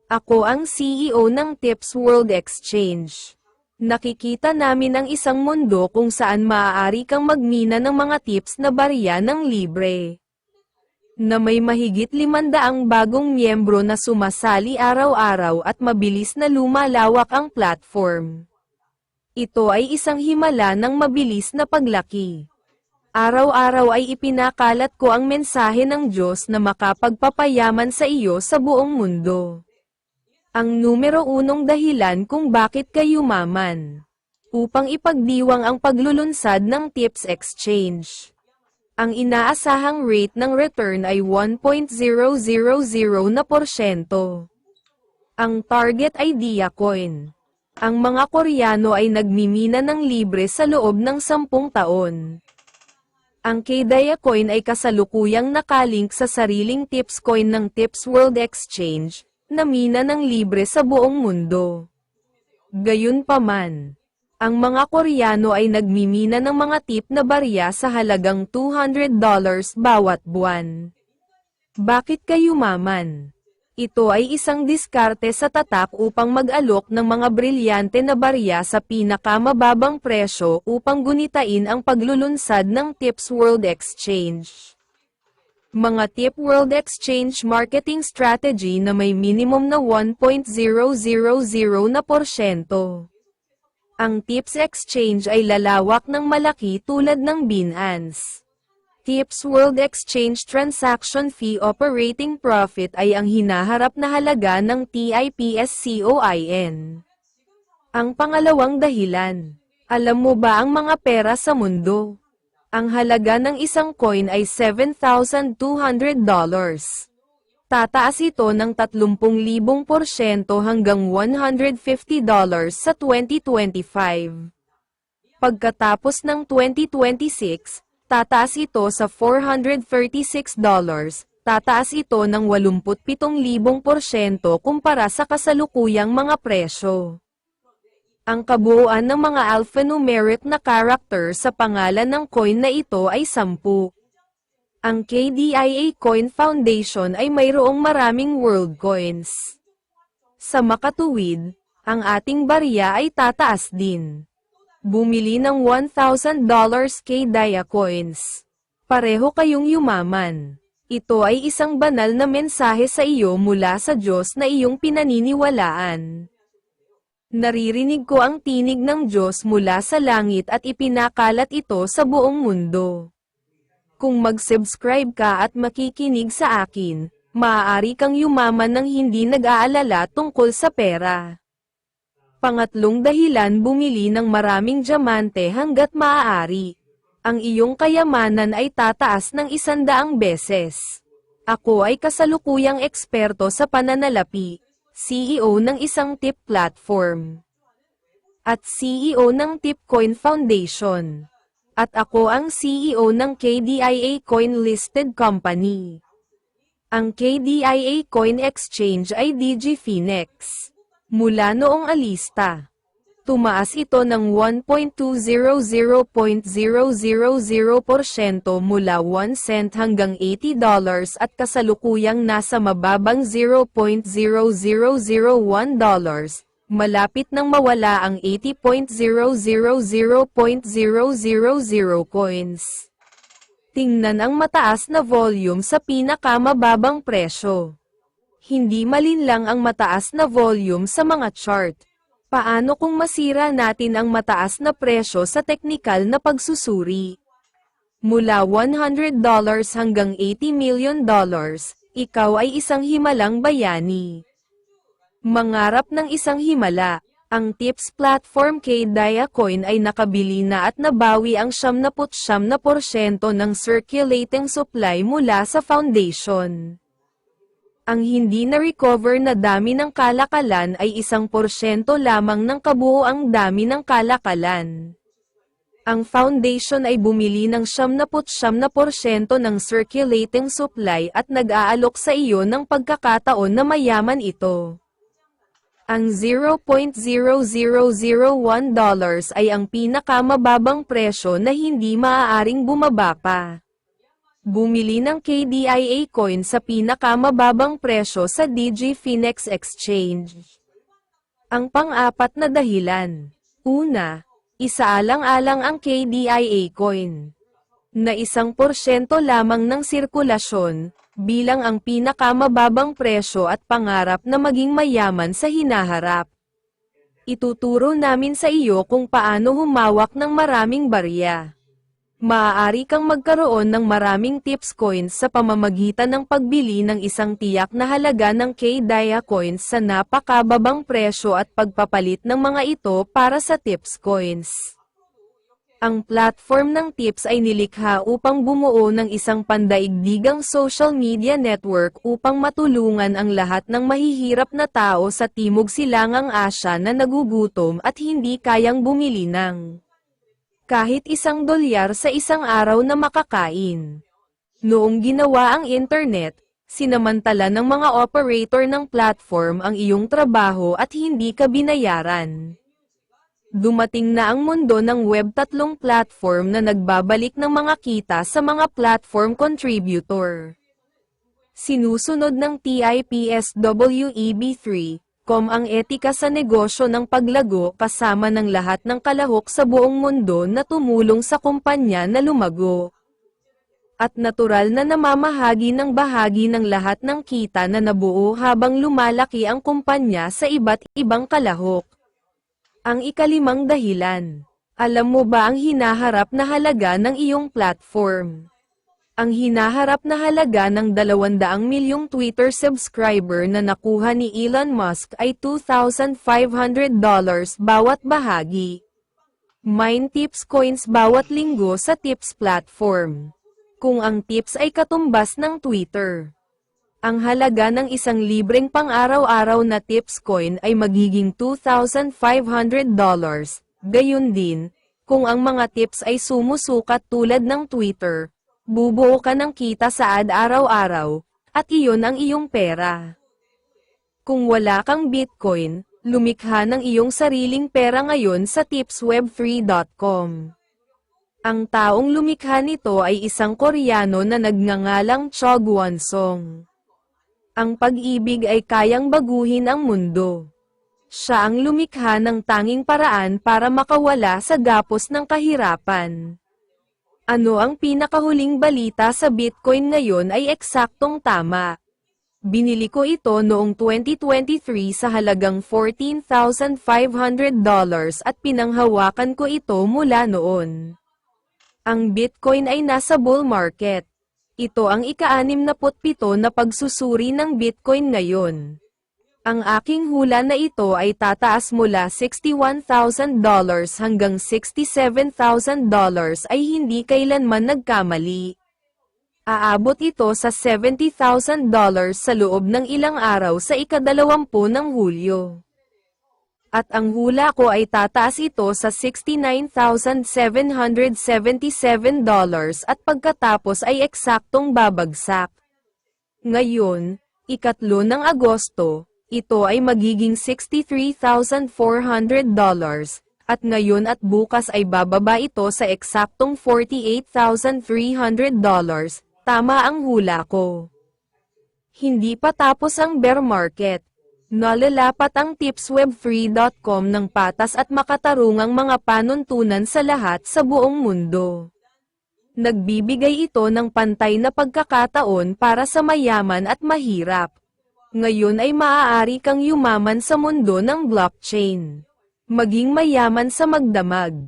Ako ang CEO ng Tips World Exchange. Nakikita namin ang isang mundo kung saan maaari kang magmina ng mga tips na barya ng libre. Na may mahigit 500 bagong miyembro na sumasali araw-araw at mabilis na lumalawak ang platform. Ito ay isang himala ng mabilis na paglaki. Araw-araw ay ipinakalat ko ang mensahe ng Diyos na makapagpapayaman sa iyo sa buong mundo. Ang numero unong dahilan kung bakit ka yumaman. Upang ipagdiwang ang paglulunsad ng Tips Exchange. Ang inaasahang rate ng return ay 1.000%. Ang target ay Diacoin. Ang mga Koreano ay nagmimina ng libre sa loob ng 10 taon. Ang K-Diacoin ay kasalukuyang nakalink sa sariling Tips Coin ng Tips World Exchange, na mina ng libre sa buong mundo. Gayunpaman, ang mga Koreano ay nagmimina ng mga tip na barya sa halagang $200 bawat buwan. Bakit ka yumaman? Ito ay isang diskarte sa tatak upang mag-alok ng mga brilyante na barya sa pinakamababang presyo upang gunitain ang paglulunsad ng Tips World Exchange. Mga Tip World Exchange marketing strategy na may minimum na 1.000%. Ang Tips Exchange ay lalawak ng malaki tulad ng Binance. Tips World Exchange Transaction Fee Operating Profit ay ang hinaharap na halaga ng TIPS-COIN. Ang pangalawang dahilan. Alam mo ba ang mga pera sa mundo? Ang halaga ng isang coin ay $7,200. Tataas ito ng 30,000% hanggang $150 sa 2025. Pagkatapos ng 2026, tataas ito sa $436, tataas ito ng 87,000% kumpara sa kasalukuyang mga presyo. Ang kabuuan ng mga alphanumeric na character sa pangalan ng coin na ito ay 10. Ang KDIA Coin Foundation ay mayroong maraming world coins. Sa makatuwid, ang ating barya ay tataas din. Bumili ng $1,000 KDIA coins. Pareho kayong yumaman. Ito ay isang banal na mensahe sa iyo mula sa Diyos na iyong pinaniniwalaan. Naririnig ko ang tinig ng Diyos mula sa langit at ipinakalat ito sa buong mundo. Kung mag-subscribe ka at makikinig sa akin, maaari kang yumaman ng hindi nag-aalala tungkol sa pera. Pangatlong dahilan, bumili ng maraming diamante hanggat maaari. Ang iyong kayamanan ay tataas ng 100 beses. Ako ay kasalukuyang eksperto sa pananalapi, CEO ng isang tip platform. At CEO ng Tipcoin Foundation. At ako ang CEO ng KDIA Coin Listed Company. Ang KDIA Coin Exchange ay DigiFinex. Mula noong alista, tumaas ito ng 1.200% mula 1 cent hanggang $80 at kasalukuyang nasa mababang $0.0001, malapit nang mawala ang 80.000.000 coins. Tingnan ang mataas na volume sa pinakamababang presyo. Hindi malinlang ang mataas na volume sa mga chart. Paano kung masira natin ang mataas na presyo sa teknikal na pagsusuri? Mula $100 hanggang $80 million, ikaw ay isang himalang bayani. Mangarap ng isang himala. Ang Tips Platform KDIA Coin ay nakabili na at nabawi ang 99% ng circulating supply mula sa foundation. Ang hindi na-recover na dami ng kalakalan ay 1% lamang ng kabuoang dami ng kalakalan. Ang foundation ay bumili ng 99% ng circulating supply at nag-aalok sa iyo ng pagkakataon na mayaman ito. Ang $0.0001 ay ang pinakamababang presyo na hindi maaaring bumaba pa. Bumili ng KDIA coin sa pinakamababang presyo sa DigiFinex Exchange. Ang pang-apat na dahilan. Una, isaalang-alang ang KDIA coin na 1% lamang ng sirkulasyon, bilang ang pinakamababang presyo at pangarap na maging mayaman sa hinaharap. Ituturo namin sa iyo kung paano humawak ng maraming barya. Maaari kang magkaroon ng maraming tips coins sa pamamagitan ng pagbili ng isang tiyak na halaga ng KDIA coins sa napakababang presyo at pagpapalit ng mga ito para sa tips coins. Ang platform ng tips ay nilikha upang bumuo ng isang pandaigdigang social media network upang matulungan ang lahat ng mahihirap na tao sa Timog Silangang Asya na nagugutom at hindi kayang bumili ng kahit $1 sa isang araw na makakain. Noong ginawa ang internet, sinamantala ng mga operator ng platform ang iyong trabaho at hindi ka binayaran. Dumating na ang mundo ng Web3 platform na nagbabalik ng mga kita sa mga platform contributor. Sinusunod ng TIPS-WEB3 ang etika sa negosyo ng paglago kasama ng lahat ng kalahok sa buong mundo na tumulong sa kumpanya na lumago. At natural na namamahagi ng bahagi ng lahat ng kita na nabuo habang lumalaki ang kumpanya sa iba't ibang kalahok. Ang ikalimang dahilan. Alam mo ba ang hinaharap na halaga ng iyong platform? Ang hinaharap na halaga ng 200 milyong Twitter subscriber na nakuha ni Elon Musk ay $2,500 bawat bahagi. Mine tips coins bawat linggo sa tips platform. Kung ang tips ay katumbas ng Twitter, ang halaga ng isang libreng pang-araw-araw na tips coin ay magiging $2,500. Gayun din, kung ang mga tips ay sumusukat tulad ng Twitter, bubuo ka ng kita sa ad araw-araw, at iyon ang iyong pera. Kung wala kang Bitcoin, lumikha ng iyong sariling pera ngayon sa tipsweb3.com. Ang taong lumikha nito ay isang Koreano na nagngangalang Cho Gwon-song. Ang pag-ibig ay kayang baguhin ang mundo. Siya ang lumikha ng tanging paraan para makawala sa gapos ng kahirapan. Ano ang pinakahuling balita sa Bitcoin ngayon ay eksaktong tama. Binili ko ito noong 2023 sa halagang $14,500 at pinanghawakan ko ito mula noon. Ang Bitcoin ay nasa bull market. Ito ang ika-67 na pagsusuri ng Bitcoin ngayon. Ang aking hula na ito ay tataas mula $61,000 hanggang $67,000 ay hindi kailanman nagkamali. Aabot ito sa $70,000 sa loob ng ilang araw sa ika-20 ng Hulyo. At ang hula ko ay tataas ito sa $69,777 at pagkatapos ay eksaktong babagsak. Ngayon, ika-3 ng Agosto, ito ay magiging $63,400, at ngayon at bukas ay bababa ito sa eksaktong $48,300, tama ang hula ko. Hindi pa tapos ang bear market. Nalalapat ang tipsweb3.com ng patas at makatarungang mga panuntunan sa lahat sa buong mundo. Nagbibigay ito ng pantay na pagkakataon para sa mayaman at mahirap. Ngayon ay maaari kang yumaman sa mundo ng blockchain. Maging mayaman sa magdamag.